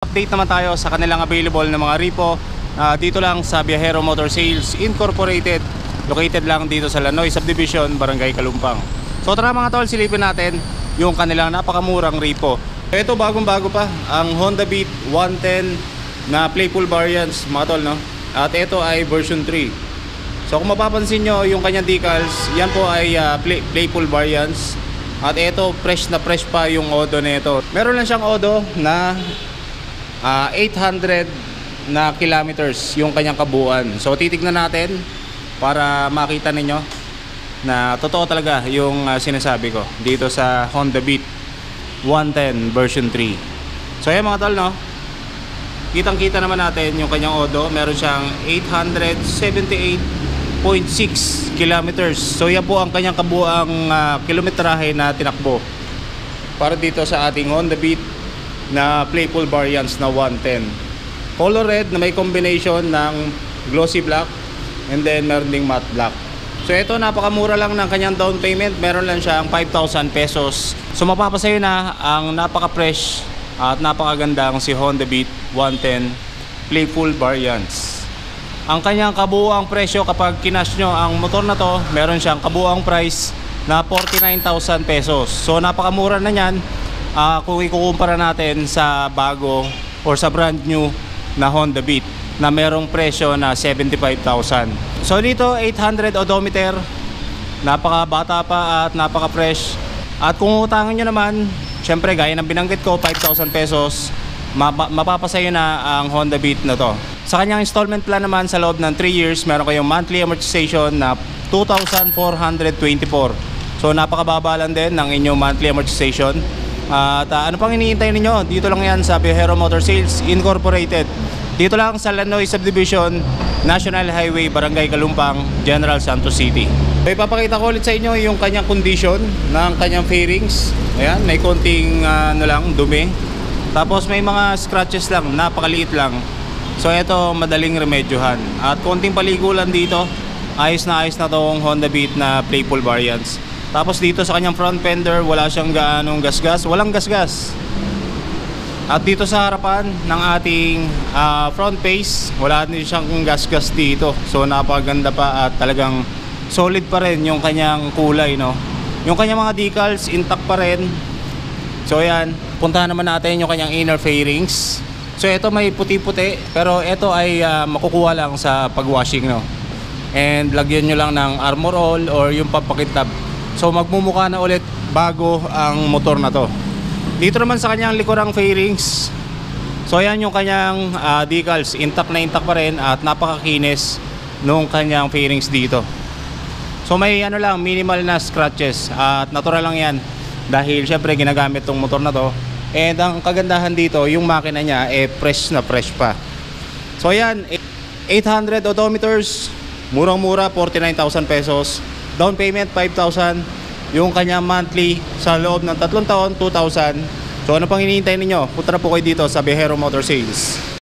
Update naman tayo sa kanilang available na mga repo dito lang sa Viajero Motor Sales Incorporated, located lang dito sa Lanoy Subdivision, Barangay Kalumpang. So tara mga tol, silipin natin yung kanilang napakamurang repo. Ito bagong-bago pa ang Honda Beat 110 na playful variants mga tol, no? At ito ay version 3. So kung mapapansin nyo yung kanyang decals, yan po ay playful variants. At ito fresh na fresh pa yung odo nito. Meron lang siyang odo na 800 na kilometers yung kanyang kabuuan. So titignan natin para makita ninyo na totoo talaga yung sinasabi ko dito sa Honda Beat 110 version 3. So ayan mga tol, no? Kitang kita naman natin yung kanyang odo. Meron siyang 878.6 kilometers. So yan po ang kanyang kabuuang kilometrahe na tinakbo para dito sa ating Honda Beat na playful variants na 110. Color red na may combination ng glossy black and then meron ding matte black. So ito, napakamura lang ng kanyang down payment. Meron lang siyang 5,000 pesos. So mapapasayo na ang napaka-fresh at napakagandang si Honda Beat 110 playful variants. Ang kanyang kabuuang presyo kapag kinash nyo ang motor na to, meron siyang kabuuang price na 49,000 pesos. So napakamura na yan kung ikukumpara natin sa bago or sa brand new na Honda Beat na merong presyo na 75,000. So dito 800 odometer, napakabata pa at napaka-fresh. At kung utangin nyo naman, syempre gaya ng binanggit ko, 5,000 pesos, mapapasayo na ang Honda Beat na to. Sa kanyang installment plan naman, sa loob ng 3 years, meron kayong monthly amortization na 2,424. So napakababa lang din ng inyong monthly amortization. At ano pang iniintay ninyo? Dito lang yan sa Viajero Motor Sales Incorporated. Dito lang sa Lanoy Subdivision, National Highway, Barangay Kalumpang, General Santos City. So, ipapakita ko ulit sa inyo yung kanyang condition ng kanyang fairings. Ayan, may konting dumi. Tapos may mga scratches lang, napakaliit lang. So ito, madaling remedyohan. At konting paligulan dito, ayos na tong Honda Beat na playful variants. Tapos dito sa kanyang front fender, wala siyang gaanong gasgas, walang gasgas. At dito sa harapan ng ating front face, wala din siyang gasgas dito. So napakaganda pa at talagang solid pa rin yung kanyang kulay, no? Yung kanyang mga decals intact pa rin. So ayan, puntahan naman natin yung kanyang inner fairings. So ito may puti-puti, pero ito ay makukuha lang sa pagwashing, no? And lagyan nyo lang ng armor all or yung pampakintab. So magmumukha na ulit bago ang motor na to. Dito naman sa kanyang likurang fairings, so ayan yung kanyang decals, intact na intact pa rin at napakakinis nung kanyang fairings dito. So may lang, minimal na scratches at natural lang yan dahil syempre ginagamit tong motor na to. And ang kagandahan dito, yung makina niya fresh na fresh pa. So ayan, 800 odometers, murang-mura, 49,000 pesos. Down payment 5,000. Yung kanya monthly sa loob ng 3 taon 2,000. So ano pang hinihintay ninyo? Punta na po kayo dito sa Viajero Motor Sales.